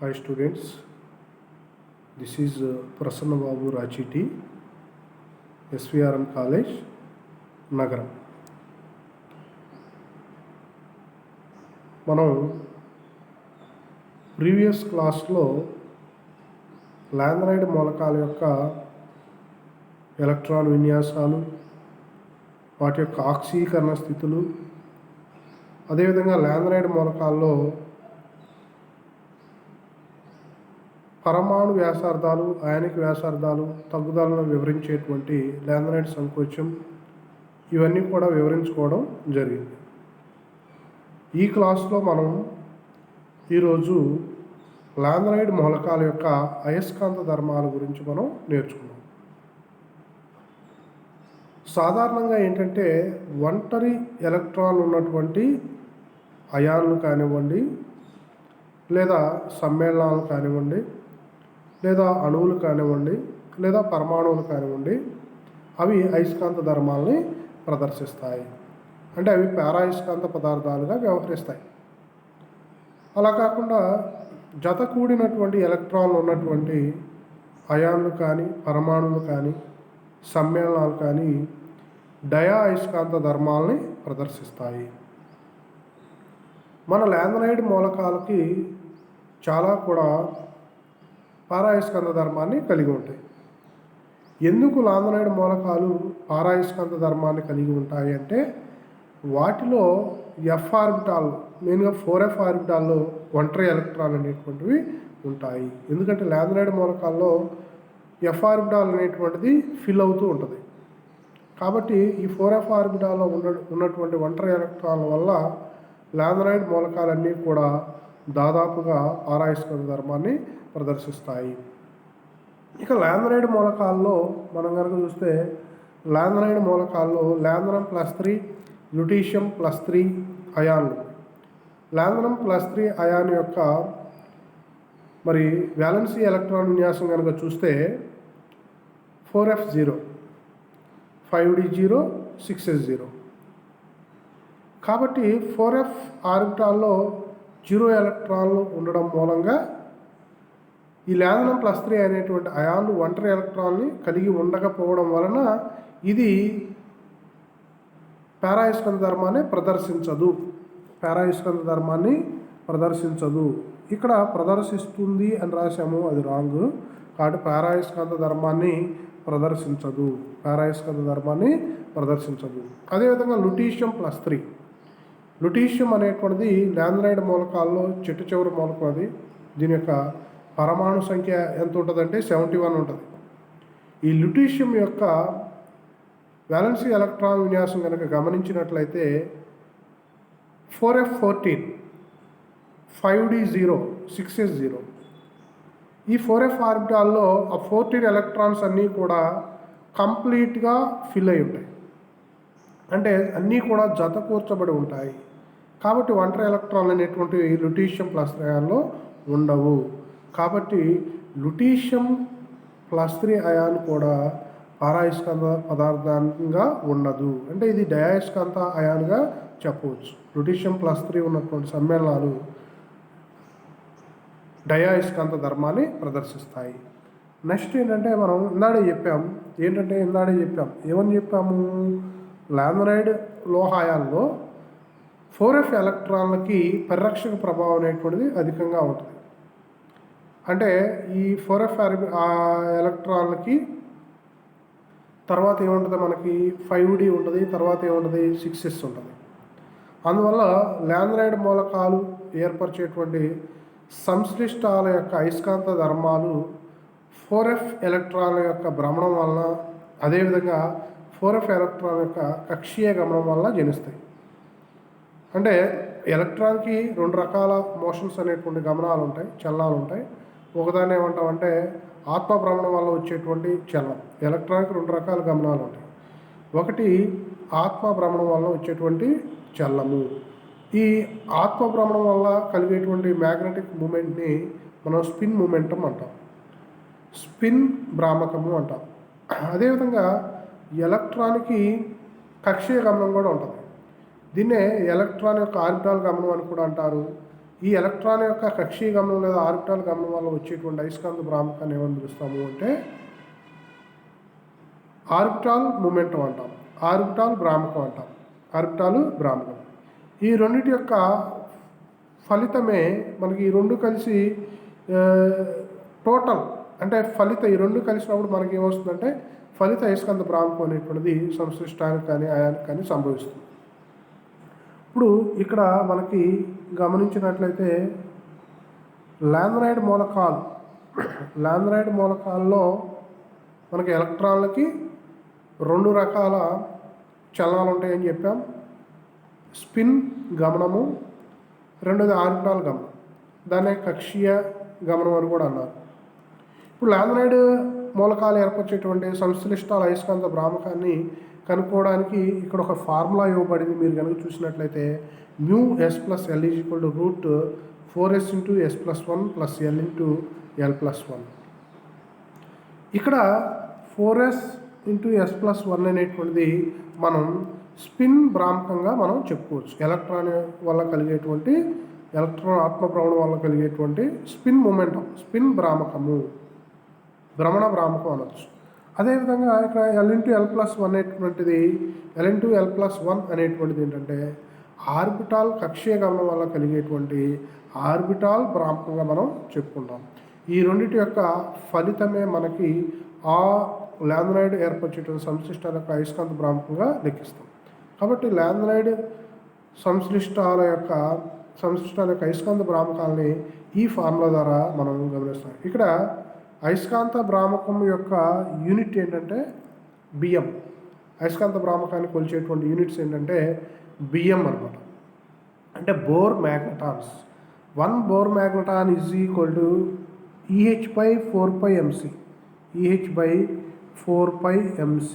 Hi students, this is Prasanna Babu Rachiti, SVRM College, Nagaram. మనం previous క్లాస్లో lanthanide మూలకాల యొక్క ఎలక్ట్రాన్ విన్యాసాలు, వాటి యొక్క ఆక్సీకరణ స్థితులు, అదేవిధంగా లాంథనైడ్ మూలకాల్లో పరమాణు వ్యాసార్థాలు, అయానిక్ వ్యాసార్థాలు తగ్గుదలను వివరించేటువంటి లాంథనైడ్ సంకోచం, ఇవన్నీ కూడా వివరించుకోవడం జరిగింది. ఈ క్లాస్లో మనం ఈరోజు లాంథనైడ్ మూలకాల యొక్క అయస్కాంత ధర్మాల గురించి మనం నేర్చుకున్నాం. సాధారణంగా ఏంటంటే ఒంటరి ఎలక్ట్రాన్లు ఉన్నటువంటి అయాన్లు కానివ్వండి, లేదా సమ్మేళనాలు కానివ్వండి, లేదా అణువులు కానివ్వండి, లేదా పరమాణువులు కానివ్వండి, అవి అయస్కాంత ధర్మాలని ప్రదర్శిస్తాయి. అంటే అవి పారాయస్కాంత పదార్థాలుగా వ్యవహరిస్తాయి. అలా కాకుండా జత కూడినటువంటి ఎలక్ట్రాన్లు ఉన్నటువంటి అయాన్లు కానీ, పరమాణువులు కానీ, సమ్మేళనాలు కానీ డయా అయస్కాంత ధర్మాలని ప్రదర్శిస్తాయి. మన లాంథనైడ్ మూలకాలకి చాలా కూడా పారాయస్కాంత ధర్మాన్ని కలిగి ఉంటాయి. ఎందుకు లాంథనైడ్ మూలకాలు పారాయస్కాంత ధర్మాన్ని కలిగి ఉంటాయి అంటే, వాటిలో ఎఫ్ ఆర్బిటాల్, మెయిన్గా 4f ఆర్బిటాల్లో ఒంటరి ఎలక్ట్రాన్ అనేటువంటివి ఉంటాయి. ఎందుకంటే లాంథనైడ్ మూలకాల్లో ఎఫ్ ఆర్బిటాల్ అనేటువంటిది ఫిల్ అవుతూ ఉంటుంది. కాబట్టి ఈ 4f ఆర్బిటాల్లో ఉన్నటువంటి ఒంటరి ఎలక్ట్రాన్ల వల్ల లాంథనైడ్ మూలకాలన్నీ కూడా దాదాపుగా పారాయస్కాంత ధర్మాన్ని ప్రదర్శిస్తాయి. ఇక లాంథనైడ్ మూలకాల్లో మనం కనుక చూస్తే, లాంథనైడ్ మూలకాల్లో లాంథనం +3, ల్యూటీషియం +3 అయాన్లు. లాంథనం +3 అయాన్ యొక్క మరి వ్యాలెన్సీ ఎలక్ట్రాన్ విన్యాసం కనుక చూస్తే 4f0, 5d0, 6s0. కాబట్టి 4f ఆర్బిటాల్లో 0 ఎలక్ట్రాన్లు ఉండడం మూలంగా ఈ లాంథనం +3 అనేటువంటి అయాన్లు ఒంటరి ఎలక్ట్రాన్ని కలిగి ఉండకపోవడం వలన ఇది పారాయస్కాంత ధర్మాన్ని ప్రదర్శించదు. ఇక్కడ ప్రదర్శిస్తుంది అని రాసాము, అది రాంగ్. కాబట్టి పారాయస్కాంత ధర్మాన్ని ప్రదర్శించదు. అదేవిధంగా ల్యూటీషియం +3, ల్యూటీషియం అనేటువంటిది లాంథనైడ్ మూలకాల్లో చెట్టు చివరి మూలకం. అది దీని యొక్క పరమాణు సంఖ్య ఎంత ఉంటుందంటే 71 ఉంటుంది. ఈ ల్యూటీషియం యొక్క వ్యాలెన్సీ ఎలక్ట్రాన్ విన్యాసం కనుక గమనించినట్లయితే 4f14, 5d0, 6s0. ఈ 4f ఆర్బిటాల్లో ఆ 14 ఎలక్ట్రాన్స్ అన్నీ కూడా కంప్లీట్గా ఫిల్ అయి ఉంటాయి. అంటే అన్నీ కూడా జత కూర్చబడి ఉంటాయి. కాబట్టి ఒంటరి ఎలక్ట్రాన్లు అనేటువంటి ల్యూటీషియం +3 ఉండవు. కాబట్టి ల్యూటీషియం +3 అయాన్ కూడా పారాయస్కాంత పదార్థంగా ఉండదు. అంటే ఇది డయాయస్కాంత అయాన్గా చెప్పవచ్చు. ల్యూటీషియం +3 ఉన్నటువంటి సమ్మేళనాలు డయాయస్కాంత ధర్మాన్ని ప్రదర్శిస్తాయి. నెక్స్ట్ ఏంటంటే మనం ఇందాడే చెప్పాం. ఏమని చెప్పాము? లాంథనైడ్ లోహాయాల్లో 4f ఎలక్ట్రాన్లకి పరిరక్షక ప్రభావం అనేటువంటిది అధికంగా ఉంటుంది. అంటే ఈ 4f ఎలక్ట్రాన్లకి తర్వాత ఏముంటుంది, మనకి 5d ఉంటుంది, తర్వాత ఏముంటుంది, 6s ఉంటుంది. అందువల్ల లాంథనైడ్ మూలకాలు ఏర్పరిచేటువంటి సంశ్లిష్టాల యొక్క అయస్కాంత ధర్మాలు 4f ఎలక్ట్రాన్ల యొక్క భ్రమణం వలన, అదేవిధంగా 4f ఎలక్ట్రాన్ యొక్క కక్షీయ గమనం వలన జనిస్తాయి. అంటే ఎలక్ట్రాన్కి 2 రకాల మోషన్స్ అనేటువంటి గమనాలు ఉంటాయి, చలనాలు ఉంటాయి. ఒకదాన్ని ఏమంటామంటే ఆత్మభ్రమణం వల్ల వచ్చేటువంటి చలనం. ఎలక్ట్రాన్కి 2 రకాల గమనాలు ఉంటాయి. ఒకటి ఆత్మభ్రమణం వల్ల వచ్చేటువంటి చలనము. ఈ ఆత్మభ్రమణం వల్ల కలిగేటువంటి మ్యాగ్నెటిక్ మూమెంట్ని మనం స్పిన్ మూమెంటం అంటాం, స్పిన్ భ్రామకము అంటాం. అదేవిధంగా ఎలక్ట్రాన్కి కక్షీయ గమనం కూడా ఉంటుంది. దీన్నే ఎలక్ట్రాన్ యొక్క ఆర్బిటాల్ గమనం అని కూడా అంటారు. ఈ ఎలక్ట్రాన్ యొక్క కక్షీయ గమనం లేదా ఆర్బిటాల్ గమనం వల్ల వచ్చేటువంటి అయస్కాంత భ్రామకాన్ని ఏమని పిలుస్తాము అంటే ఆర్బిటాల్ మూమెంటం అంటాం, ఆర్బిటాల్ భ్రామకం అంటాం, ఆర్బిటాల్ భ్రామకం. ఈ రెండింటి యొక్క ఫలితమే మనకి ఈ రెండు కలిసి టోటల్ అంటే ఈ రెండు కలిసినప్పుడు మనకి ఏమొస్తుందంటే ఫలిత అయస్కాంత భ్రామకం అనేటువంటిది సంశ్లిష్టానికి కానీ అయానికి కానీ సంభవిస్తుంది. ఇప్పుడు ఇక్కడ మనకి గమనించినట్లయితే ల్యాంథనైడ్ మూలకాల్లో మనకి ఎలక్ట్రాన్లకి రెండు రకాల చలనాలు ఉంటాయని చెప్పాం. స్పిన్ గమనము, రెండోది ఆర్బిటాల్ గమనం, దాన్నే కక్షీయ గమనం అని కూడా అన్నారు. ఇప్పుడు ల్యాంథనైడ్ మూలకాలు ఏర్పరిచేటువంటి సంశ్లిష్టాల అయస్కాంత భ్రామకాన్ని కనుక్కోవడానికి ఇక్కడ ఒక ఫార్ములా ఇవ్వబడింది. మీరు కనుక చూసినట్లయితే μs+l √4s × s+1 + l × l+1. ఇక్కడ 4s × s+1 అనేటువంటిది మనం స్పిన్ భ్రామకంగా మనం చెప్పుకోవచ్చు. ఎలక్ట్రాన్ ఆత్మభ్రమణం వల్ల కలిగేటువంటి స్పిన్ మూమెంటం, స్పిన్ భ్రామకము, భ్రమణ భ్రామకం అనొచ్చు. అదేవిధంగా ఇక్కడ l × l+1 అనేటువంటిది ఏంటంటే ఆర్బిటాల్ కక్షీయ గమనం వల్ల కలిగేటువంటి ఆర్బిటాల్ భ్రామకంగా మనం చెప్పుకుంటాం. ఈ రెండింటి యొక్క ఫలితమే మనకి ఆ ల్యాంథనైడ్ ఏర్పరిచేటువంటి సంశ్లిష్టాల యొక్క అయస్కాంత భ్రామకంగా లెక్కిస్తాం. కాబట్టి ల్యాంథనైడ్ సంశ్లిష్టాల యొక్క అయస్కాంత భ్రామకాలని ఈ ఫార్ములా ద్వారా మనం గమనిస్తాం. ఇక్కడ అయస్కాంత భ్రామకం యొక్క యూనిట్ ఏంటంటే బిఎం. అయస్కాంత భ్రామకాన్ని కొలిచేటువంటి యూనిట్స్ ఏంటంటే బిఎం అనమాట. అంటే Bohr magnetons. 1 Bohr magneton is equal to EH/4πmc. EH/4πmc.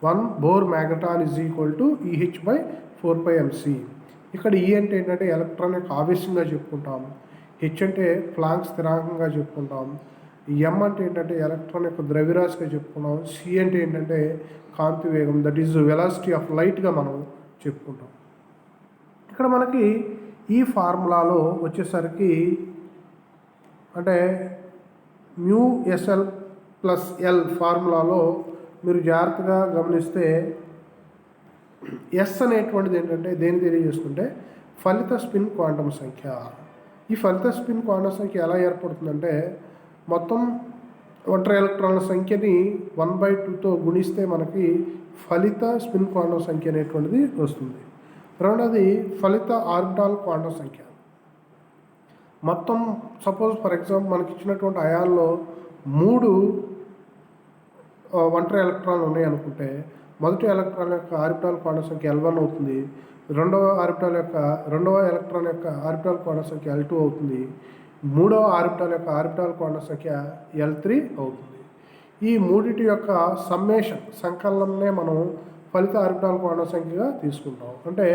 1 Bohr magneton is equal to EH/4πmc. ఇక్కడ E అంటే ఏంటంటే ఎలక్ట్రాన్ యొక్క ఆవేశంగా చెప్పుకుంటాం, హెచ్ అంటే ప్లాంక్ స్థిరాంకంగా చెప్పుకుంటాం, ఎం అంటే ఏంటంటే ఎలక్ట్రాన్ యొక్క ద్రవ్యరాశిగా చెప్పుకున్నాం, సి అంటే ఏంటంటే కాంతి వేగం, దట్ ఈజ్ వెలాసిటీ ఆఫ్ లైట్గా మనం చెప్పుకుంటాం. ఇక్కడ మనకి ఈ ఫార్ములాలో వచ్చేసరికి అంటే μsl+l ఫార్ములాలో మీరు జాగ్రత్తగా గమనిస్తే ఎస్ అనేటువంటిది ఏంటంటే దేని తెలియజేస్తుంటే ఫలిత స్పిన్ క్వాంటం సంఖ్య. ఈ ఫలిత స్పిన్ క్వాంటం సంఖ్య ఎలా ఏర్పడుతుందంటే మొత్తం ఒంటరి ఎలక్ట్రాన్ల సంఖ్యని 1/2తో గుణిస్తే మనకి ఫలిత స్పిన్ క్వాంటం సంఖ్య అనేటువంటిది వస్తుంది. రెండోది ఫలిత ఆర్బిటాల్ క్వాంటం సంఖ్య. మొత్తం సపోజ్ ఫర్ ఎగ్జాంపుల్ మనకి ఇచ్చినటువంటి అయాన్లో 3 ఒంటరి ఎలక్ట్రాన్లు ఉన్నాయి అనుకుంటే మొదటి ఎలక్ట్రాన్ యొక్క ఆర్బిటాల్ క్వాంటం సంఖ్య L1 అవుతుంది, రెండవ ఎలక్ట్రాన్ యొక్క ఆర్బిటాల్ క్వాంటం సంఖ్య L2 అవుతుంది, మూడవ ఆర్బిటాల్ యొక్క ఆర్బిటాల్ క్వాంటం సంఖ్య L3 అవుతుంది. ఈ మూడిటి యొక్క సంకలనంనే మనం ఫలిత ఆర్బిటాల్ క్వాంటం సంఖ్యగా తీసుకుంటాం. అంటే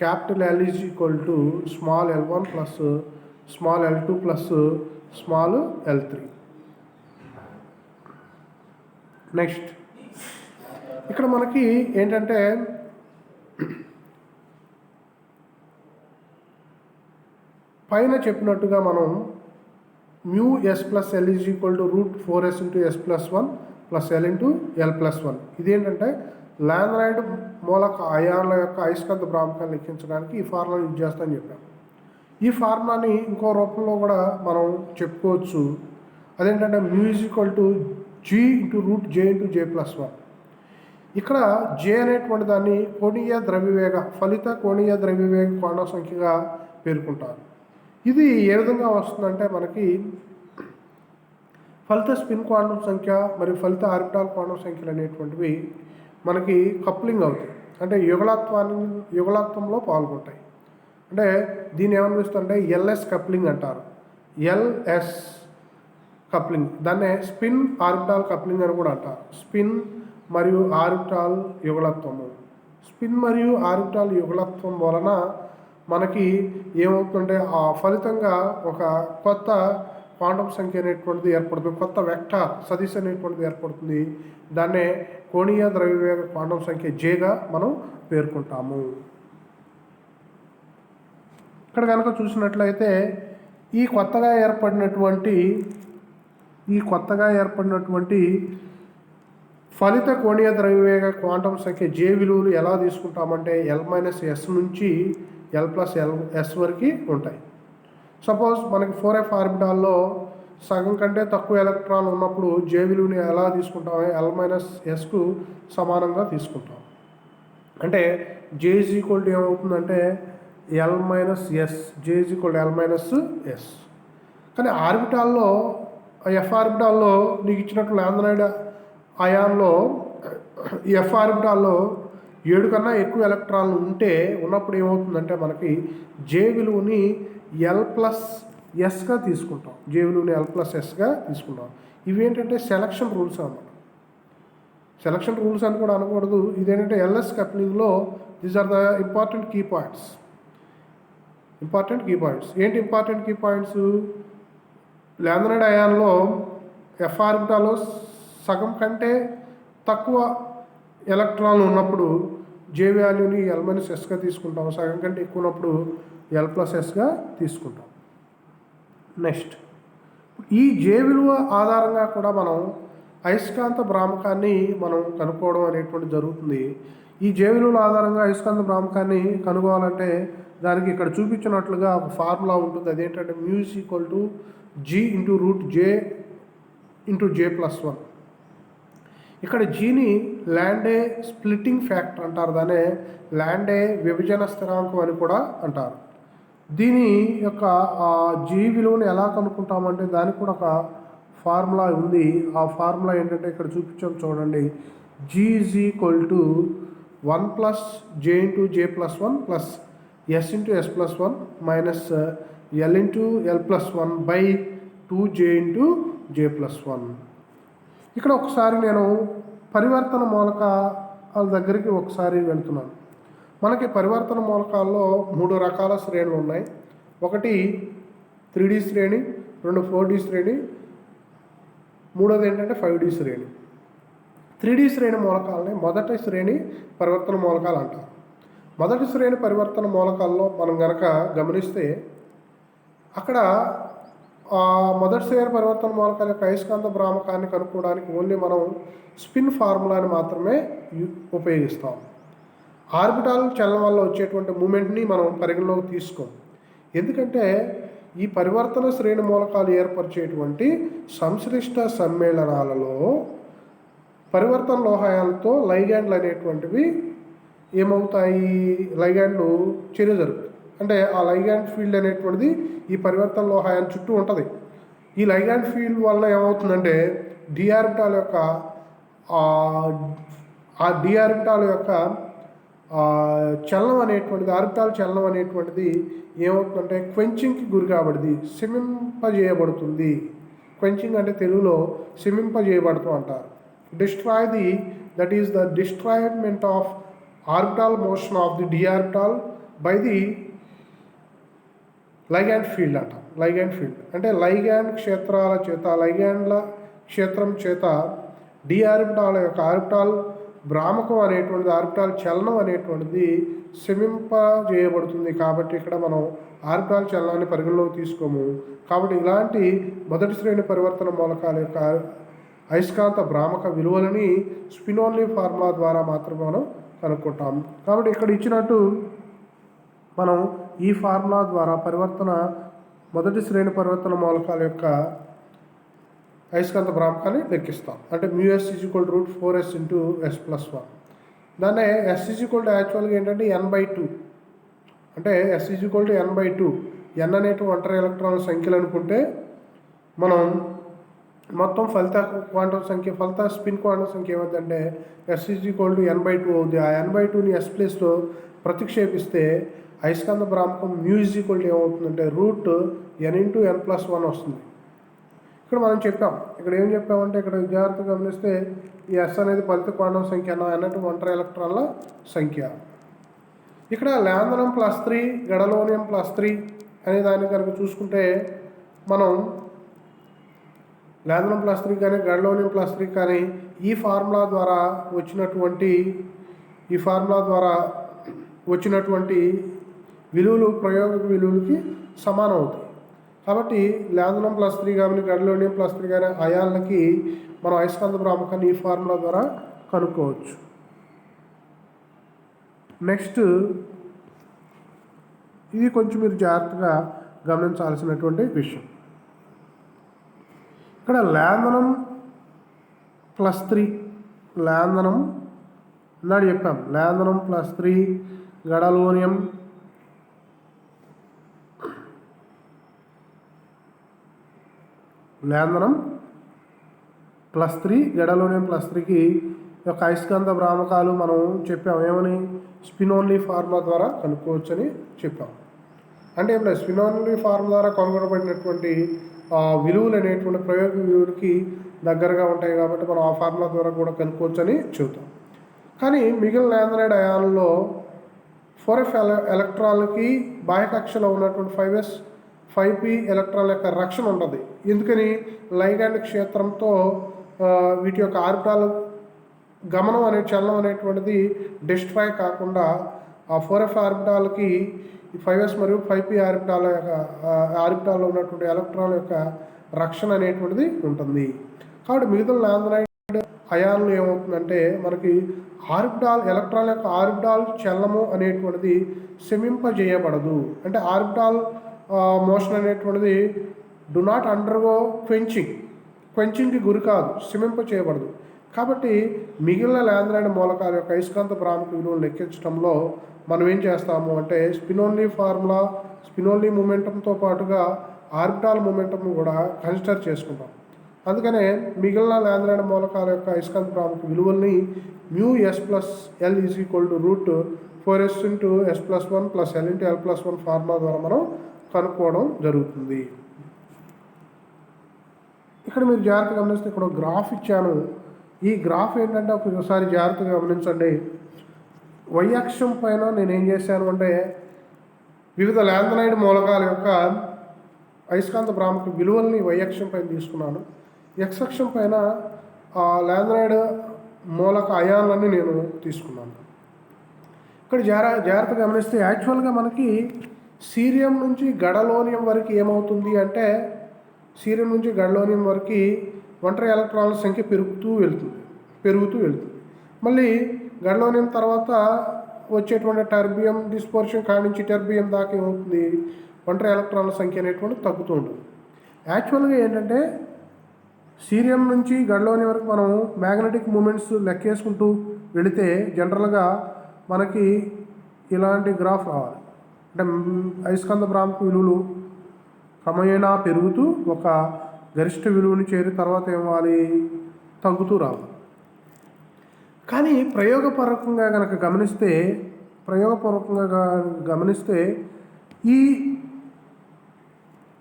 capital L is equal to small l1 plus small l2 plus small l3. Next ఇక్కడ మనకి ఏంటంటే పైన చెప్పినట్టుగా మనం μs+l is equal to √4s × s+1 + l × l+1. ఇదేంటంటే ల్యాంథనైడ్ మూలక అయాన్ల యొక్క అయస్కాంత భ్రామకాన్ని లెక్కించడానికి ఈ ఫార్ములాని యూజ్ చేస్తామని చెప్పాం. ఈ ఫార్ములాని ఇంకో రూపంలో కూడా మనం చెప్పుకోవచ్చు. అదేంటంటే μ is equal to g × √j × j+1. ఇక్కడ j అనేటువంటి దాన్ని ఫలిత కోణీయ ద్రవ్యవేగ క్వాంటం సంఖ్యగా పేర్కొంటారు. ఇది ఏ విధంగా వస్తుందంటే మనకి ఫలిత స్పిన్ క్వాంటం సంఖ్య మరియు ఫలిత ఆర్బిటాల్ క్వాంటం సంఖ్యలు అనేటువంటివి మనకి కప్లింగ్ అవుతాయి, అంటే యుగళత్వంలో పాల్గొంటాయి. అంటే దీన్ని ఏమని పిలుస్తారంటే LS కప్లింగ్ అంటారు. LS కప్లింగ్, దాన్నే స్పిన్ ఆర్బిటాల్ కప్లింగ్ అని కూడా అంటారు. స్పిన్ మరియు ఆర్బిటాల్ యుగళత్వము. స్పిన్ మరియు ఆర్బిటాల్ యుగళత్వం వలన మనకి ఏమవుతుందంటే ఆ ఫలితంగా ఒక కొత్త క్వాంటం సంఖ్య అనేటువంటిది ఏర్పడుతుంది, కొత్త వెక్టార్ సదిశ అనేటువంటిది ఏర్పడుతుంది. దాన్నే కోణీయ ద్రవ్యవేగ క్వాంటం సంఖ్య Jగా మనం పేర్కొంటాము. ఇక్కడ కనుక చూసినట్లయితే ఈ కొత్తగా ఏర్పడినటువంటి ఫలిత కోణీయ ద్రవ్యవేగ క్వాంటం సంఖ్య జే విలువలు ఎలా తీసుకుంటామంటే L-S నుంచి L+S వరకు ఉంటాయి. సపోజ్ మనకి 4f ఆర్బిటాల్లో సగం కంటే తక్కువ ఎలక్ట్రాన్ ఉన్నప్పుడు జే విలువని ఎలా తీసుకుంటాము? L-Sకు సమానంగా తీసుకుంటాం. అంటే జే ఈజ్ ఈక్వల్ టు ఏమవుతుందంటే L-S, J is equal to L-S. కానీ ఆర్బిటాల్లో ఎఫ్ ఆర్బిటాల్లో నీకు ఇచ్చినట్టు ల్యాంథనైడ్ అయాన్లో ఎఫ్ ఆర్బిటాల్లో 7 కన్నా ఎక్కువ ఎలక్ట్రాన్లు ఉన్నప్పుడు ఏమవుతుందంటే మనకి జే విలువని L+Sగా తీసుకుంటాం. జే విలువని L+Sగా తీసుకుంటాం. ఇవి ఏంటంటే సెలక్షన్ రూల్స్ అన్నమాట. సెలక్షన్ రూల్స్ అని కూడా అనకూడదు. ఇదేంటంటే ఎల్ఎస్ కప్లింగ్లో these are the important key points. ఏంటి ఇంపార్టెంట్ కీ పాయింట్స్? ల్యాంథనైడ్ అయాన్లో ఎఫ్ ఆర్బిటాల్లో సగం కంటే తక్కువ ఎలక్ట్రాన్లు ఉన్నప్పుడు జే వాల్యూని L-Sగా తీసుకుంటాం. సగం కంటే ఎక్కువ ఉన్నప్పుడు L+Sగా తీసుకుంటాం. నెక్స్ట్, ఈ జే విలువ ఆధారంగా కూడా మనం అయస్కాంత భ్రామకాన్ని మనం కనుక్కోవడం అనేటువంటి జరుగుతుంది. ఈ జే విలువల ఆధారంగా అయస్కాంత భ్రామకాన్ని కనుగోవాలంటే దానికి ఇక్కడ చూపించినట్లుగా ఒక ఫార్ములా ఉంటుంది. అదేంటంటే μ=G × J+1. ఇక్కడ జీని ల్యాండే స్ప్లిట్టింగ్ ఫ్యాక్టర్ అంటారు. దానే ల్యాండే విభజన స్థిరాంకం అని కూడా అంటారు. దీని యొక్క జీ విలువని ఎలా కనుక్కుంటామంటే దానికి కూడా ఒక ఫార్ములా ఉంది. ఆ ఫార్ములా ఏంటంటే ఇక్కడ చూపించాం చూడండి. G = 1 + J × J+1 + S × S+1 - L × L+1 / 2J × J+1. ఇక్కడ ఒకసారి నేను పరివర్తన మూలకాల దగ్గరికి ఒకసారి వెళ్తున్నాను. మనకి పరివర్తన మూలకాల్లో 3 రకాల శ్రేణులు ఉన్నాయి. ఒకటి 3D శ్రేణి, 2 4D శ్రేణి, మూడోది ఏంటంటే 5D శ్రేణి. 3D శ్రేణి మూలకాలని మొదటి శ్రేణి పరివర్తన మూలకాలు అంటారు. మొదటి శ్రేణి పరివర్తన మూలకాల్లో మనం కనుక గమనిస్తే అక్కడ మొదటి శ్రేణి పరివర్తన మూలకాల యొక్క అయస్కాంత భ్రామకాన్ని కనుక్కోవడానికి ఓన్లీ మనం స్పిన్ ఫార్ములాని మాత్రమే ఉపయోగిస్తాం. ఆర్బిటాల్ చలనం వల్ల వచ్చేటువంటి మూమెంట్ని మనం పరిగణలోకి తీసుకోం. ఎందుకంటే ఈ పరివర్తన శ్రేణి మూలకాలు ఏర్పరిచేటువంటి సంశ్లిష్ట సమ్మేళనాలలో పరివర్తన లోహాయాలతో లైగ్యాండ్లు అనేటువంటివి ఏమవుతాయి? లైగ్యాండ్లు చర్య జరుగుతాయి. అంటే ఆ లైగ్యాండ్ ఫీల్డ్ అనేటువంటిది ఈ పరివర్తన లోహాయం చుట్టూ ఉంటుంది. ఈ లైగ్యాండ్ ఫీల్డ్ వల్ల ఏమవుతుందంటే డి ఆర్బిటాల్ యొక్క చలనం అనేటువంటిది, ఆర్బిటాల్ చలనం అనేటువంటిది ఏమవుతుందంటే క్వెంచింగ్కి గురి కాబడింది, సిమింపజేయబడుతుంది. క్వెంచింగ్ అంటే తెలుగులో సిమింపజేయబడుతూ అంటారు. That is the destroyment of orbital motion of the D orbital by the ligand field అంట. లైగ్యాండ్ ఫీల్డ్ అంటే లైగ్యాండ్ క్షేత్రాల చేత, లైగ్యాండ్ల క్షేత్రం చేత డి ఆర్బిటాల్ యొక్క ఆర్బిటాల్ భ్రామకం అనేటువంటిది, ఆర్బిటాల్ చలనం అనేటువంటిది శమింపజేయబడుతుంది. కాబట్టి ఇక్కడ మనం ఆర్బిటాల్ చలనాన్ని పరిగణలోకి తీసుకోము. కాబట్టి ఇలాంటి మొదటి శ్రేణి పరివర్తన మూలకాల యొక్క అయస్కాంత భ్రామక విలువలని స్పినోన్లీ ఫార్ములా ద్వారా మాత్రమే మనం కనుక్కుంటాం. కాబట్టి ఇక్కడ ఇచ్చినట్టు మనం ఈ ఫార్ములా ద్వారా మొదటి శ్రేణి పరివర్తన మూలకాల యొక్క అయస్కాంత భ్రామకాన్ని లెక్కిస్తాం. అంటే μs = √4s × S+1. దాన్నే S యాక్చువల్గా ఏంటంటే n/2. అంటే S n/2. n అనేటువంటి ఒంటరి ఎలక్ట్రాన్ల సంఖ్యలు అనుకుంటే మనం మొత్తం ఫలిత స్పిన్ క్వాంటం సంఖ్య ఏమవుతుందంటే S n/2 అవుతుంది. ఆ n/2ని S ప్లేస్లో ప్రతిక్షేపిస్తే అయస్కాంత భ్రామకం μ ఏమవుతుందంటే √n × n+1 వస్తుంది. ఇక్కడ మనం చెప్పాం, ఇక్కడ ఏం చెప్పామంటే ఇక్కడ జాగ్రత్తగా గమనిస్తే ఈ ఎస్ అనేది ఫలిత క్వాంటం సంఖ్య అన్నట్టు ఒంటరి ఎలక్ట్రాన్ల సంఖ్య. ఇక్కడ ల్యాంథనం +3 గడలోనియం +3 అనే దాన్ని కనుక చూసుకుంటే మనం ల్యాంథనం +3 కానీ గడలోనియం +3 కానీ ఈ ఫార్ములా ద్వారా వచ్చినటువంటి విలువలు ప్రయోగిక విలువలకి సమానం అవుతాయి. కాబట్టి లాంథనం +3 కానీ గడలోనియం +3 కానీ అయాన్లకి మనం అయస్కాంత భ్రామకాన్ని ఈ ఫార్ములా ద్వారా కనుక్కోవచ్చు. నెక్స్ట్ ఇది కొంచెం మీరు జాగ్రత్తగా గమనించాల్సినటువంటి విషయం. ఇక్కడ లాంథనం +3 లాంథనం ఇందాక చెప్పాం, లాంథనం +3 గడలోనియం లాంథనం +3 గడలోనియం +3కి యొక్క అయస్కాంత భ్రామకాలు మనం చెప్పాం. ఏమని? స్పిన్ ఓన్లీ ఫార్ములా ద్వారా కనుక్కోవచ్చని చెప్పాం. అంటే ఏం లేదు, స్పిన్ ఓన్లీ ఫార్ములా ద్వారా కనుగొనబడినటువంటి విలువలు అనేటువంటి ప్రయోగ విలువలకి దగ్గరగా ఉంటాయి కాబట్టి మనం ఆ ఫార్ములా ద్వారా కూడా కనుక్కోవచ్చని చెబుతాం. కానీ మిగిలిన లాంథనైడ్ అయాన్లలో 4f ఎలక్ట్రాన్లకి బాహ్యకక్షలో ఉన్నటువంటి 5s 5p ఎలక్ట్రాన్ల యొక్క రక్షణ ఉంటుంది. ఎందుకని? లైగాండ్ క్షేత్రంతో వీటి యొక్క ఆర్బిటాల్ గమనం అనే చలనం అనేటువంటిది డిస్ట్రాయ్ కాకుండా ఆ 4f ఆర్బిటాల్కి 5s మరియు 5p ఆర్బిటాల్లో ఉన్నటువంటి ఎలక్ట్రాన్ల యొక్క రక్షణ అనేటువంటిది ఉంటుంది. కాబట్టి మిగతా లాంథనైడ్ అయాన్లు ఏమవుతుందంటే మనకి ఎలక్ట్రాన్ యొక్క ఆర్బిటాల్ చలనము అనేటువంటిది శమింపజేయబడదు. అంటే ఆర్బిటాల్ మోషన్ అనేటువంటిది డు నాట్ అండర్గో క్వెంచింగ్కి గురి కాదు, శమింప చేయబడదు. కాబట్టి మిగిలిన లాంథనైడ్ మూలకాల యొక్క అయస్కాంత భ్రామక విలువను లెక్కించడంలో మనం ఏం చేస్తాము అంటే spin only formula, spin only మూమెంటంతో పాటుగా ఆర్బిటాల్ మూమెంటం కూడా కన్సిడర్ చేసుకుంటాం. అందుకనే మిగిలిన లాంథనైడ్ మూలకాల యొక్క అయస్కాంత భ్రామక విలువల్ని μs + l = √4s × s+1 + l × l+1 formula ద్వారా మనం కనుక్కోవడం జరుగుతుంది. ఇక్కడ మీరు జాగ్రత్తగా గమనిస్తే ఇక్కడ గ్రాఫ్ ఇచ్చాను. ఈ గ్రాఫ్ ఏంటంటే ఒకసారి జాగ్రత్తగా గమనించండి. y అక్షం పైన నేను ఏం చేశాను అంటే వివిధ లాంథనైడ్ మూలకాల యొక్క అయస్కాంత భ్రామక విలువల్ని y అక్షం పైన తీసుకున్నాను. x అక్షం పైన ఆ లాంథనైడ్ మూలక అయాన్లన్నీ నేను తీసుకున్నాను. ఇక్కడ జాగ్రత్తగా గమనిస్తే యాక్చువల్గా మనకి సీరియం నుంచి గడలోనియం వరకు ఏమవుతుంది అంటే సీరియం నుంచి గడలోనియం వరకు ఒంటరి ఎలక్ట్రాన్ల సంఖ్య పెరుగుతూ వెళ్తుంది. మళ్ళీ గడలోనియం తర్వాత వచ్చేటువంటి టర్బియం డిస్పోర్షన్ కాడి నుంచి టర్బియం దాకా ఏమవుతుంది, ఒంటరి ఎలక్ట్రాన్ల సంఖ్య అనేటువంటి తగ్గుతూ ఉంటుంది. యాక్చువల్గా ఏంటంటే సీరియం నుంచి గడలోనియం వరకు మనం మ్యాగ్నెటిక్ మూమెంట్స్ లెక్కేసుకుంటూ వెళితే జనరల్గా మనకి ఇలాంటి గ్రాఫ్ రావాలి. అంటే అయస్కాంత భ్రామక విలువలు క్రమేణా పెరుగుతూ ఒక గరిష్ట విలువని చేరి తర్వాత ఏమవ్వాలి, తగ్గుతూ రావాలి. కానీ ప్రయోగపూర్వకంగా కనుక గమనిస్తే ఈ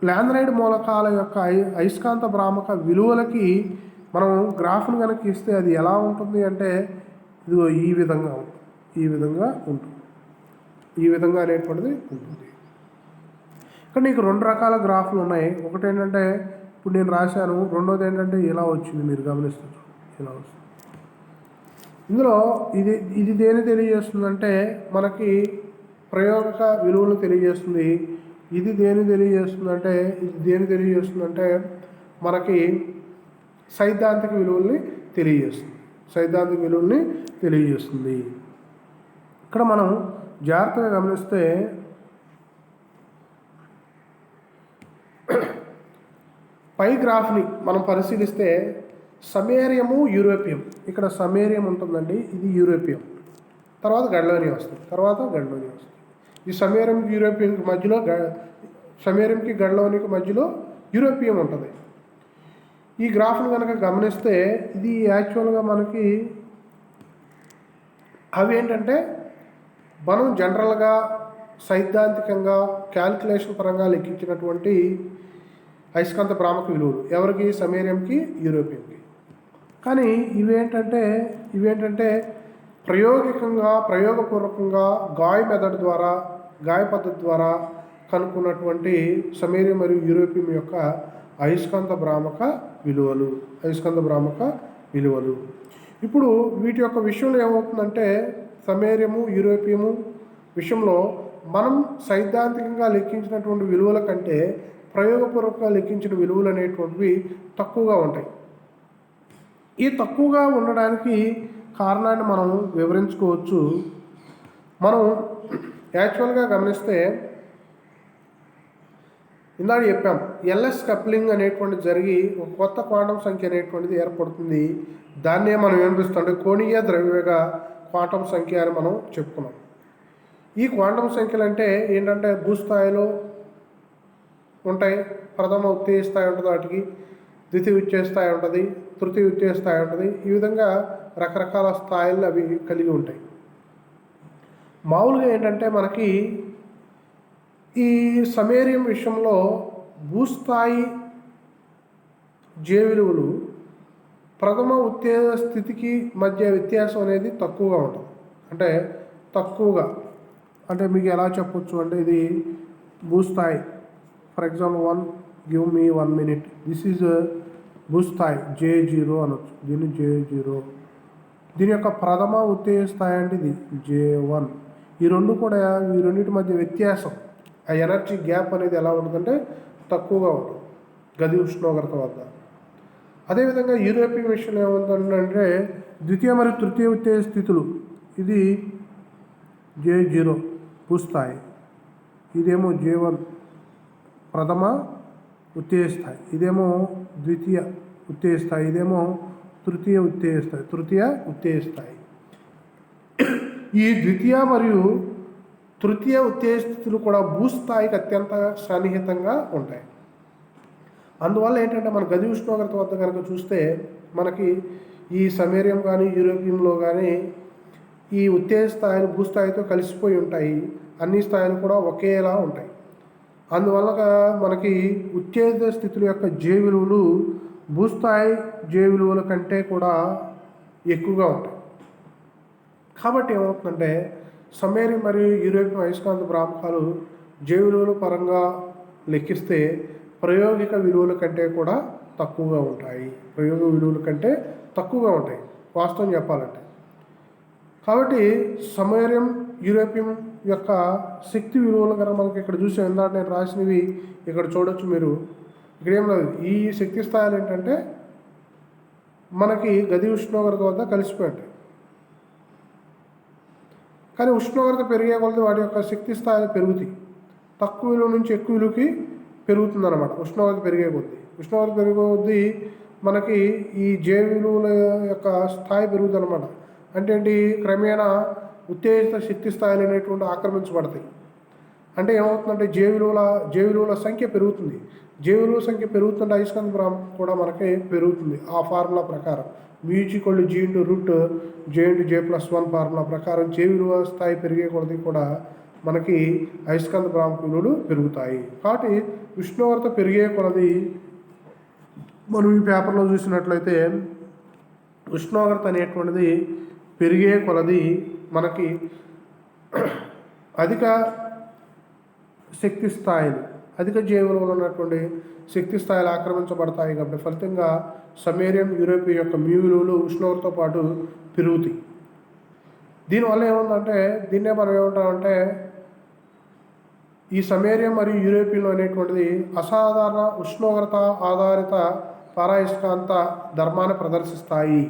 లాంథనైడ్ మూలకాల యొక్క అయస్కాంత భ్రామక విలువలకి మనం గ్రాఫ్ను కనుక ఇస్తే అది ఎలా ఉంటుంది అంటే ఇదిగో ఈ విధంగా ఉంటుంది. ఈ విధంగా అనేటువంటిది ఉంటుంది. ఇక్కడ నీకు 2 రకాల గ్రాఫ్లు ఉన్నాయి. ఒకటి ఏంటంటే ఇప్పుడు నేను రాశాను, రెండోది ఏంటంటే ఇలా వచ్చింది. మీరు గమనిస్తారు ఇలా వస్తుంది. ఇందులో ఇది దేని తెలియజేస్తుందంటే మనకి ప్రయోగక విలువలు తెలియజేస్తుంది. ఇది దేని తెలియజేస్తుందంటే మనకి సైద్ధాంతిక విలువల్ని తెలియజేస్తుంది. ఇక్కడ మనం జాగ్రత్తగా గమనిస్తే పై గ్రాఫ్ని మనం పరిశీలిస్తే సమేరియము యూరోపియం, ఇక్కడ సమేరియం ఉంటుందండి, ఇది యూరోపియం, తర్వాత గడలోనియం వస్తుంది. ఈ సమేరియంకి యూరోపియంకి మధ్యలో సమేరియంకి గడలోనికి మధ్యలో యూరోపియం ఉంటుంది. ఈ గ్రాఫ్ను కనుక గమనిస్తే ఇది యాక్చువల్గా మనకి అవి ఏంటంటే మనం జనరల్గా సైద్ధాంతికంగా క్యాల్కులేషన్ పరంగా లెక్కించినటువంటి అయస్కాంత భ్రామక విలువలు ఎవరికి, సమేరియంకి యూరోపియంకి. కానీ ఇవేంటంటే ప్రయోగపూర్వకంగా గాయ పద్ధతి ద్వారా కనుక్కున్నటువంటి సమేరియం మరియు యూరోపియం యొక్క అయస్కాంత భ్రామక విలువలు. ఇప్పుడు వీటి యొక్క విషయంలో ఏమవుతుందంటే సమేరియము యూరోపియము విషయంలో మనం సైద్ధాంతికంగా లెక్కించినటువంటి విలువల కంటే ప్రయోగపూర్వకంగా లెక్కించిన విలువలు అనేటువంటివి తక్కువగా ఉంటాయి. ఈ తక్కువగా ఉండడానికి కారణాన్ని మనం వివరించుకోవచ్చు. మనం యాక్చువల్గా గమనిస్తే ఇందాక చెప్పాం, ఎల్ఎస్ కప్లింగ్ అనేటువంటిది జరిగి ఒక కొత్త క్వాంటం సంఖ్య అనేటువంటిది ఏర్పడుతుంది. దాన్నే మనం ఏమనిపిస్తుంటే కోణీయ ద్రవ్యవేగ క్వాంటం సంఖ్య అని మనం చెప్పుకున్నాం. ఈ క్వాంటం సంఖ్యలు అంటే ఏంటంటే భూస్థాయిలో ఉంటాయి. ప్రథమ ఉత్తేజ స్థాయి ఉంటుంది, వాటికి ద్వితీయ ఉత్తేజ స్థాయి ఉంటుంది, తృతీయ ఉత్తేజ స్థాయి ఉంటుంది. ఈ విధంగా రకరకాల స్థాయిలు అవి కలిగి ఉంటాయి. మామూలుగా ఏంటంటే మనకి ఈ సమేరియం విషయంలో భూస్థాయి జే విలువలు ప్రథమ ఉత్తేజ స్థితికి మధ్య వ్యత్యాసం అనేది తక్కువగా ఉంటుంది. అంటే తక్కువగా అంటే మీకు ఎలా చెప్పొచ్చు అంటే ఇది భూస్థాయి. For example 1 give me 1 minute. This is భూస్థాయి J0 అనొచ్చు. దీన్ని J0. దీని యొక్క ప్రథమ ఉత్తేజ స్థాయి అంటే ఇది J1. ఈ రెండింటి మధ్య వ్యత్యాసం, ఆ ఎనర్జీ గ్యాప్ అనేది ఎలా ఉంటుందంటే తక్కువగా ఉంటుంది గది ఉష్ణోగ్రత వద్ద. అదేవిధంగా యూరోపియన్ విషయంలో ఏముందంటే ద్వితీయ మరియు తృతీయ ఉత్తేజ స్థితులు, ఇది J0 భూస్థాయి, ఇదేమో J1 ప్రథమ ఉత్తేజ స్థాయి, ఇదేమో ద్వితీయ ఉత్తేజ స్థాయి, ఇదేమో తృతీయ ఉత్తేజ స్థాయి. ఈ ద్వితీయ మరియు తృతీయ ఉత్తేజ స్థితులు కూడా భూస్థాయికి అత్యంత సన్నిహితంగా ఉంటాయి. అందువల్ల ఏంటంటే మన గది ఉష్ణోగ్రత వద్ద కనుక చూస్తే మనకి ఈ సమేరియం కానీ యూరోపియంలో కానీ ఈ ఉత్తేజ స్థాయిలు భూస్థాయితో కలిసిపోయి ఉంటాయి. అన్ని స్థాయిలు కూడా ఒకేలా ఉంటాయి. అందువల్ల మనకి ఉత్తేజ స్థితుల యొక్క జే విలువలు భూస్థాయి జే విలువల కంటే కూడా ఎక్కువగా ఉంటాయి. కాబట్టి ఏమవుతుందంటే సమేరియం మరియు యూరోపియన్ అయస్కాంత భ్రామకాలు జే విలువల పరంగా లెక్కిస్తే ప్రయోగిక విలువల కంటే కూడా తక్కువగా ఉంటాయి. వాస్తవం చెప్పాలంటే. కాబట్టి సమేరియం యూరోపియం యొక్క శక్తి విలువలు కనుక మనకి ఇక్కడ చూసే ఇందాక నేను రాసినవి ఇక్కడ చూడొచ్చు మీరు. ఇక్కడ ఏం లేదు, ఈ శక్తి స్థాయిలు ఏంటంటే మనకి గది ఉష్ణోగ్రత వద్ద కలిసిపోయి ఉంటాయి. కానీ ఉష్ణోగ్రత పెరిగే కొలది వాటి యొక్క శక్తి స్థాయిలు పెరుగుతాయి. తక్కువ విలువ నుంచి ఎక్కువ విలువకి పెరుగుతుంది అనమాట. ఉష్ణోగ్రత పెరిగే కొద్దీ మనకి ఈ జే విలువల యొక్క స్థాయి పెరుగుతుంది అనమాట. అంటే ఏంటి, క్రమేణా ఉత్తేజిత శక్తి స్థాయిలు అనేటువంటి ఆక్రమించబడతాయి. అంటే ఏమవుతుందంటే జే విలువల సంఖ్య పెరుగుతుంది. జే విలువల సంఖ్య పెరుగుతుంటే అయస్కాంత భ్రామకం కూడా మనకి పెరుగుతుంది. ఆ ఫార్ములా ప్రకారం μ=G/J+1 ఫార్ములా ప్రకారం జే విలువ స్థాయి పెరిగే కొలది కూడా మనకి అయస్కాంత భ్రామక విలువలు పెరుగుతాయి. కాబట్టి ఉష్ణోగ్రత పెరిగే కొలది మనం ఈ పేపర్లో చూసినట్లయితే ఉష్ణోగ్రత అనేటువంటిది పెరిగే కొలది మనకి అధిక శక్తి స్థాయిలు, అధిక జే విలువలు ఉన్నటువంటి శక్తి స్థాయిలు ఆక్రమించబడతాయి. కాబట్టి ఫలితంగా సమేరియం యూరోపియం యొక్క మ్యూ విలువలు ఉష్ణోగ్రతతో పాటు పెరుగుతాయి. దీనివల్ల ఏముందంటే దీన్నే మనం ఏమంటామంటే ఈ సమేరియం మరియు యూరోపియంలో అనేటువంటిది అసాధారణ ఉష్ణోగ్రత ఆధారిత పారాయస్కాంత ధర్మాన్ని ప్రదర్శిస్తాయి.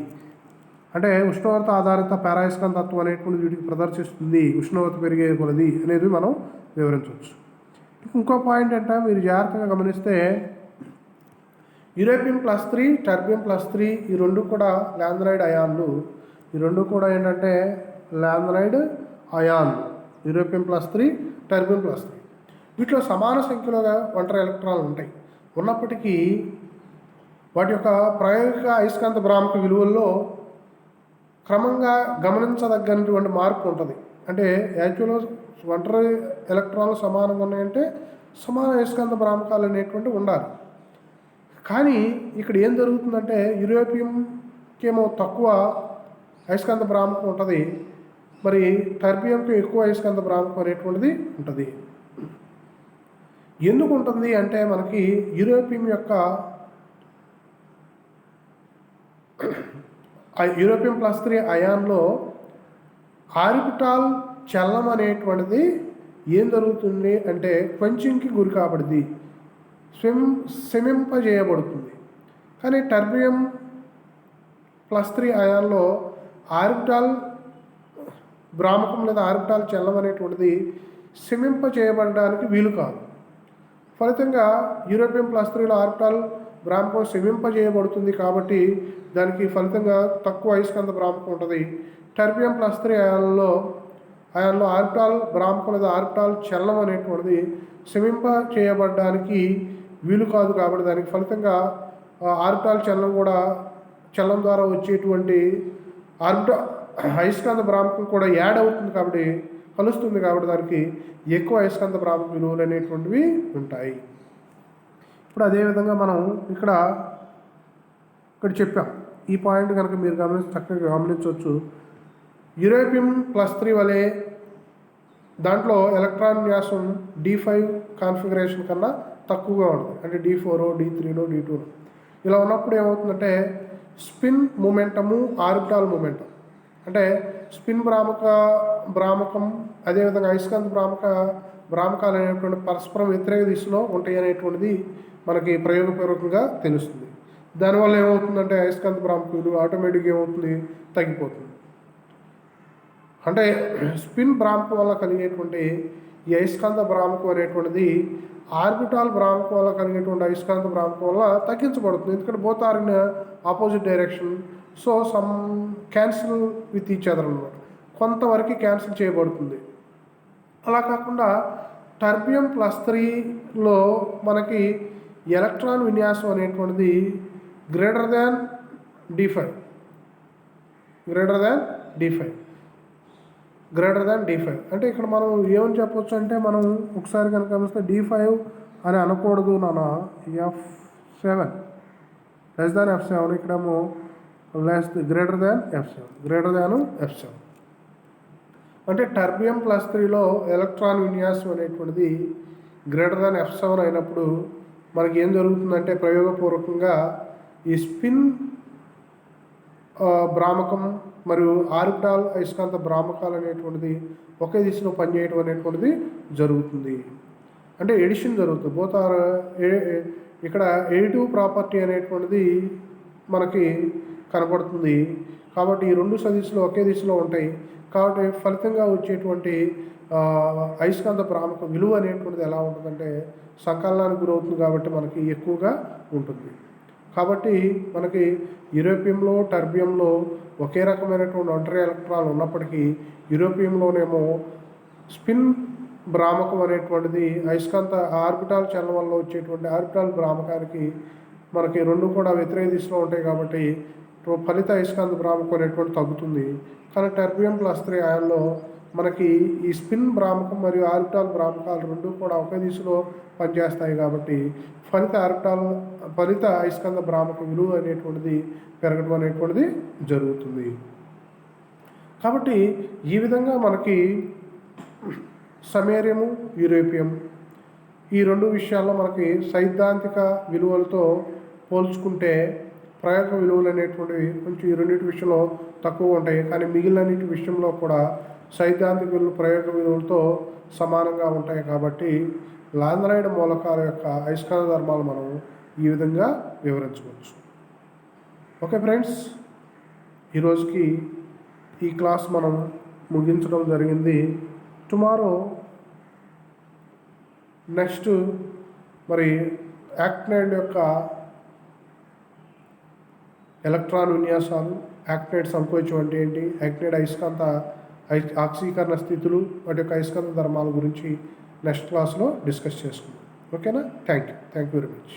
అంటే ఉష్ణోగ్రత ఆధారిత పారాయస్కాంతత్వం అనేటువంటిది వీటికి ప్రదర్శిస్తుంది. ఉష్ణోగ్రత పెరిగే కొలది అనేది మనం వివరించవచ్చు. ఇంకో పాయింట్ అంటే మీరు జాగ్రత్తగా గమనిస్తే యూరోపియం +3 టర్బియం +3 ఈ రెండు కూడా ల్యాంథనైడ్ అయాన్లు. ఈ రెండు కూడా ఏంటంటే ల్యాంథనైడ్ అయాన్లు. యూరోపియం +3 టర్బియం +3 వీటిలో సమాన సంఖ్యలో ఒంటరి ఎలక్ట్రాన్లు ఉంటాయి. ఉన్నప్పటికీ వాటి యొక్క ప్రాయోగిక అయస్కాంత భ్రామక విలువల్లో క్రమంగా గమనించదగ్గటువంటి మార్పు ఉంటుంది. అంటే యాక్చువల్గా ఒంటరి ఎలక్ట్రాన్లు సమానంగా ఉన్నాయంటే సమాన అయస్కాంత భ్రామకాలు అనేటువంటి ఉండాలి. కానీ ఇక్కడ ఏం జరుగుతుందంటే యూరోపియంకేమో తక్కువ అయస్కాంత భ్రామకం ఉంటుంది, మరి టర్బియంకి ఎక్కువ అయస్కాంత భ్రామకం అనేటువంటిది ఉంటుంది. ఎందుకు ఉంటుంది అంటే మనకి యూరోపియం +3 అయాన్లో ఆర్బిటాల్ చలనం అనేటువంటిది ఏం జరుగుతుంది అంటే క్వెంచింగ్కి గురి కాబడింది, శమింపజేయబడుతుంది. కానీ టర్బియం +3 అయాన్లో ఆర్బిటాల్ భ్రామకం లేదా ఆర్బిటాల్ చలనం అనేటువంటిది శమింపజేయబడడానికి వీలు కాదు. ఫలితంగా యూరోపియం +3లో ఆర్బిటాల్ భ్రామకం శమింపజేయబడుతుంది కాబట్టి దానికి ఫలితంగా తక్కువ అయస్కాంత భ్రామకం ఉంటుంది. టర్బియం +3 అయాన్లో ఆర్బిటాల్ భ్రామకం లేదా ఆర్బిటాల్ చలనం అనేటువంటిది శమింప చేయబడడానికి వీలు కాదు కాబట్టి దానికి ఫలితంగా ఆర్బిటాల్ చలనం ద్వారా వచ్చేటువంటి అయస్కాంత భ్రామకం కూడా యాడ్ అవుతుంది కాబట్టి కలుస్తుంది కాబట్టి దానికి ఎక్కువ అయస్కాంత భ్రామక విలువలు అనేటువంటివి ఉంటాయి. ఇప్పుడు అదేవిధంగా మనం ఇక్కడ చెప్పాం. ఈ పాయింట్ కనుక మీరు చక్కగా గమనించవచ్చు. యూరోపియం +3 వలె దాంట్లో ఎలక్ట్రాన్ విన్యాసం D5 కాన్ఫిగరేషన్ కన్నా తక్కువగా ఉంటుంది. అంటే D4 D3 D2 ఇలా ఉన్నప్పుడు ఏమవుతుందంటే స్పిన్ మూమెంటము ఆర్బిటాల్ మూమెంటం అంటే స్పిన్ భ్రామకం అదేవిధంగా అయస్కాంత భ్రామకాలు అనేటువంటి పరస్పరం వ్యతిరేక దిశలో ఉంటాయి అనేటువంటిది మనకి ప్రయోగపూర్వకంగా తెలుస్తుంది. దానివల్ల ఏమవుతుందంటే అయస్కాంత భ్రామక విలువ ఆటోమేటిక్గా ఏమవుతుంది, తగ్గిపోతుంది. అంటే స్పిన్ భ్రామకం వల్ల కలిగేటువంటి ఈ అయస్కాంత భ్రామకం అనేటువంటిది ఆర్బిటాల్ భ్రామకం వల్ల కలిగేటువంటి అయస్కాంత భ్రామకం వల్ల తగ్గించబడుతుంది. ఎందుకంటే both are in opposite direction. So some cancel with each other అన్నమాట, కొంతవరకు క్యాన్సిల్ చేయబడుతుంది. అలా కాకుండా టర్బియం +3లో మనకి ఎలక్ట్రాన్ విన్యాసం అనేటువంటిది గ్రేటర్ దాన్ D5 అంటే ఇక్కడ మనం ఏమని చెప్పొచ్చు అంటే మనం ఒకసారి కనుక గమనిస్తే D5 అని అనకూడదు నాన్న, F7 F7 ఇక్కడేమో గ్రేటర్ దాన్ F7 అంటే టర్బియం +3లో ఎలక్ట్రాన్ విన్యాసం అనేటువంటిది గ్రేటర్ దాన్ F7 అయినప్పుడు మనకి ఏం జరుగుతుందంటే ప్రయోగపూర్వకంగా ఈ స్పిన్ భ్రామకం మరియు ఆర్బిటాల్ అయస్కాంత భ్రామకాలు అనేటువంటిది ఒకే దిశలో పనిచేయడం అనేటువంటిది జరుగుతుంది. అంటే ఎడిషన్ జరుగుతుంది. బోత్ ఆర్ ఇక్కడ ఎడిటివ్ ప్రాపర్టీ అనేటువంటిది మనకి కనపడుతుంది. కాబట్టి ఈ రెండు సదిశలు ఒకే దిశలో ఉంటాయి కాబట్టి ఫలితంగా వచ్చేటువంటి అయస్కాంత భ్రామక విలువ అనేటువంటిది ఎలా ఉంటుందంటే సంకలనానికి గురవుతుంది కాబట్టి మనకి ఎక్కువగా ఉంటుంది. కాబట్టి మనకి యూరోపియంలో టర్బియంలో ఒకే రకమైనటువంటి ఒంటరి ఎలక్ట్రాన్లు ఉన్నప్పటికీ యూరోపియంలోనేమో స్పిన్ భ్రామకం అనేటువంటిది అయస్కాంత ఆర్బిటాల్ చలనం వల్ల వచ్చేటువంటి ఆర్బిటాల్ భ్రామకానికి మనకి రెండు కూడా వ్యతిరేక దిశలో ఉంటాయి కాబట్టి ఫలిత అయస్కాంత భ్రామకం అనేటువంటి తగ్గుతుంది. కానీ టర్బియం +3 అయాన్లో మనకి ఈ స్పిన్ భ్రామకం మరియు ఆర్బిటాల్ భ్రామకాలు రెండు కూడా ఒకే దిశలో పనిచేస్తాయి కాబట్టి ఫలిత అయస్కాంత భ్రామక విలువ అనేటువంటిది పెరగడం అనేటువంటిది జరుగుతుంది. కాబట్టి ఈ విధంగా మనకి సమేరియము యూరోపియం ఈ రెండు విషయాల్లో మనకి సైద్ధాంతిక విలువలతో పోల్చుకుంటే ప్రయోగ విలువలు అనేటువంటివి కొంచెం ఈ రెండింటి విషయంలో తక్కువ ఉంటాయి. కానీ మిగిలినన్నిటి విషయంలో కూడా సైద్ధాంతిక విలువలు ప్రయోగ విలువలతో సమానంగా ఉంటాయి. కాబట్టి లాంద్రాయిడ్ మూలకాల యొక్క అయస్కాంత ధర్మాలు మనం ఈ విధంగా వివరించవచ్చు. ఓకే ఫ్రెండ్స్, ఈరోజుకి ఈ క్లాస్ మనం ముగించడం జరిగింది. టుమారో నెక్స్ట్ మరి యాక్టినైడ్ యొక్క ఎలక్ట్రాన్ విన్యాసాలు, యాక్టినైడ్ సంకోచం అంటే ఏంటి, యాక్టినైడ్ అయస్కాంత ఆక్సీకరణ స్థితులు వాటి యొక్క అయస్కాంత ధర్మాల గురించి నెక్స్ట్ క్లాస్లో డిస్కస్ చేసుకుందాం. ఓకేనా? Thank you very much.